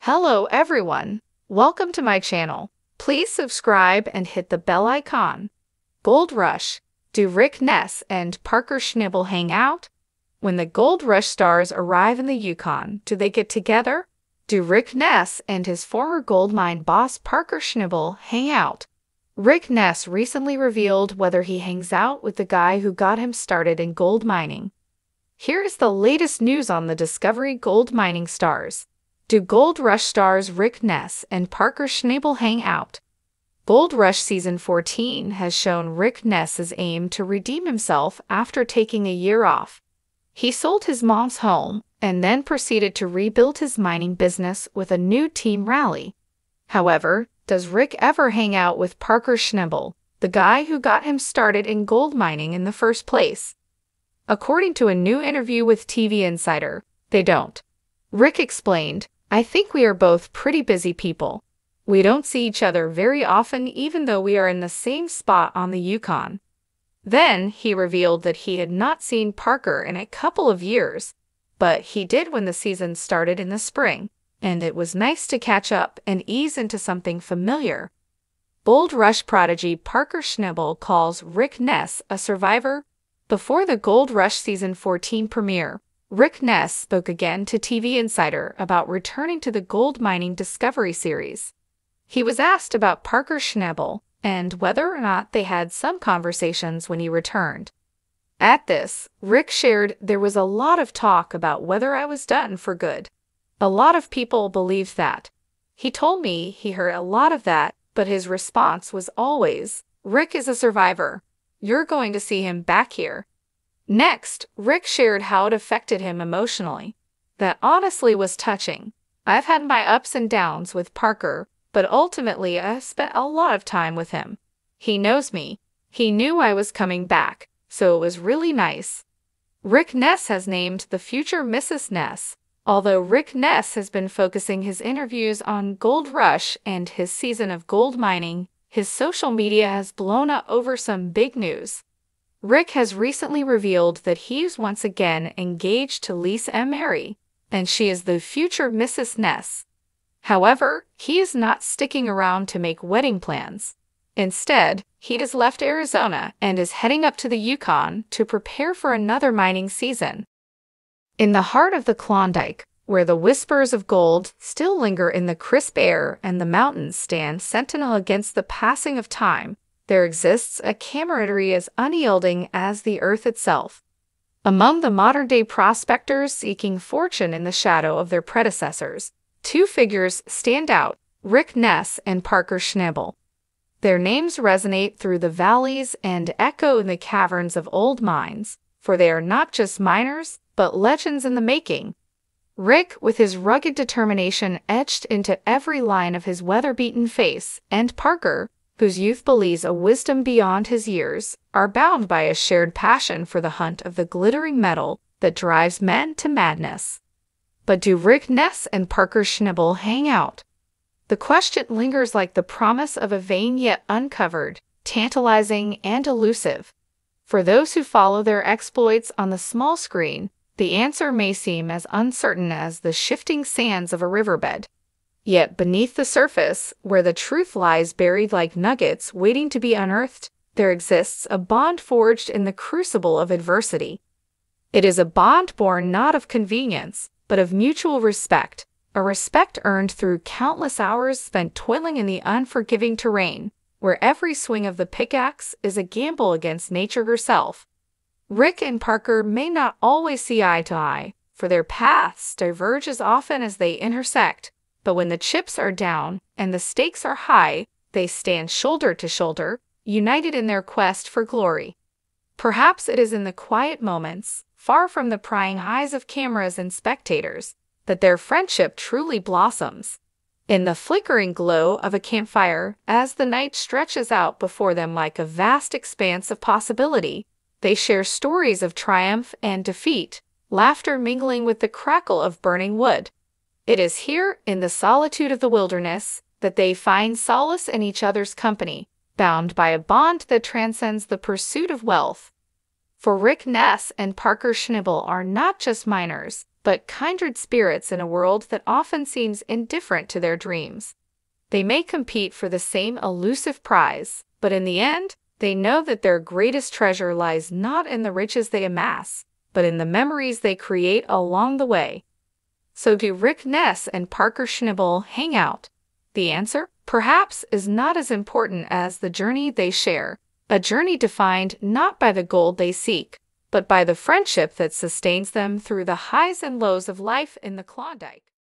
Hello everyone, welcome to my channel. Please subscribe and hit the bell icon. Gold Rush. Do Rick Ness and Parker Schnabel hang out? When the Gold Rush stars arrive in the Yukon, do they get together? Do Rick Ness and his former gold mine boss Parker Schnabel hang out? Rick Ness recently revealed whether he hangs out with the guy who got him started in gold mining. Here is the latest news on the Discovery gold mining stars. Do Gold Rush stars Rick Ness and Parker Schnabel hang out? Gold Rush Season 14 has shown Rick Ness's aim to redeem himself after taking a year off. He sold his mom's home and then proceeded to rebuild his mining business with a new team rally. However, does Rick ever hang out with Parker Schnabel, the guy who got him started in gold mining in the first place? According to a new interview with TV Insider, they don't. Rick explained, "I think we are both pretty busy people. We don't see each other very often even though we are in the same spot on the Yukon." Then he revealed that he had not seen Parker in a couple of years, but he did when the season started in the spring, and it was nice to catch up and ease into something familiar. Gold Rush prodigy Parker Schnabel calls Rick Ness a survivor. Before the Gold Rush Season 14 premiere, Rick Ness spoke again to TV Insider about returning to the gold mining Discovery series. He was asked about Parker Schnabel and whether or not they had some conversations when he returned. At this, Rick shared, "There was a lot of talk about whether I was done for good. A lot of people believed that. He told me he heard a lot of that, but his response was always, 'Rick is a survivor. You're going to see him back here.'" Next, Rick shared how it affected him emotionally. "That honestly was touching. I've had my ups and downs with Parker, but ultimately I spent a lot of time with him. He knows me. He knew I was coming back, so it was really nice." Rick Ness has named the future Mrs. Ness. Although Rick Ness has been focusing his interviews on Gold Rush and his season of gold mining, his social media has blown up over some big news. Rick has recently revealed that he's once again engaged to Lisa M. Mary, and she is the future Mrs. Ness. However, he is not sticking around to make wedding plans. Instead, he has left Arizona and is heading up to the Yukon to prepare for another mining season. In the heart of the Klondike, where the whispers of gold still linger in the crisp air and the mountains stand sentinel against the passing of time, there exists a camaraderie as unyielding as the earth itself. Among the modern-day prospectors seeking fortune in the shadow of their predecessors, two figures stand out, Rick Ness and Parker Schnabel. Their names resonate through the valleys and echo in the caverns of old mines, for they are not just miners, but legends in the making. Rick, with his rugged determination etched into every line of his weather-beaten face, and Parker, whose youth believes a wisdom beyond his years, are bound by a shared passion for the hunt of the glittering metal that drives men to madness. But do Rick Ness and Parker Schnabel hang out? The question lingers like the promise of a vein yet uncovered, tantalizing and elusive. For those who follow their exploits on the small screen, the answer may seem as uncertain as the shifting sands of a riverbed. Yet beneath the surface, where the truth lies buried like nuggets waiting to be unearthed, there exists a bond forged in the crucible of adversity. It is a bond born not of convenience, but of mutual respect, a respect earned through countless hours spent toiling in the unforgiving terrain, where every swing of the pickaxe is a gamble against nature herself. Rick and Parker may not always see eye to eye, for their paths diverge as often as they intersect. But when the chips are down and the stakes are high, they stand shoulder to shoulder, united in their quest for glory. Perhaps it is in the quiet moments, far from the prying eyes of cameras and spectators, that their friendship truly blossoms. In the flickering glow of a campfire, as the night stretches out before them like a vast expanse of possibility, they share stories of triumph and defeat, laughter mingling with the crackle of burning wood. It is here, in the solitude of the wilderness, that they find solace in each other's company, bound by a bond that transcends the pursuit of wealth. For Rick Ness and Parker Schnabel are not just miners, but kindred spirits in a world that often seems indifferent to their dreams. They may compete for the same elusive prize, but in the end, they know that their greatest treasure lies not in the riches they amass, but in the memories they create along the way. So do Rick Ness and Parker Schnabel hang out? The answer, perhaps, is not as important as the journey they share, a journey defined not by the gold they seek, but by the friendship that sustains them through the highs and lows of life in the Klondike.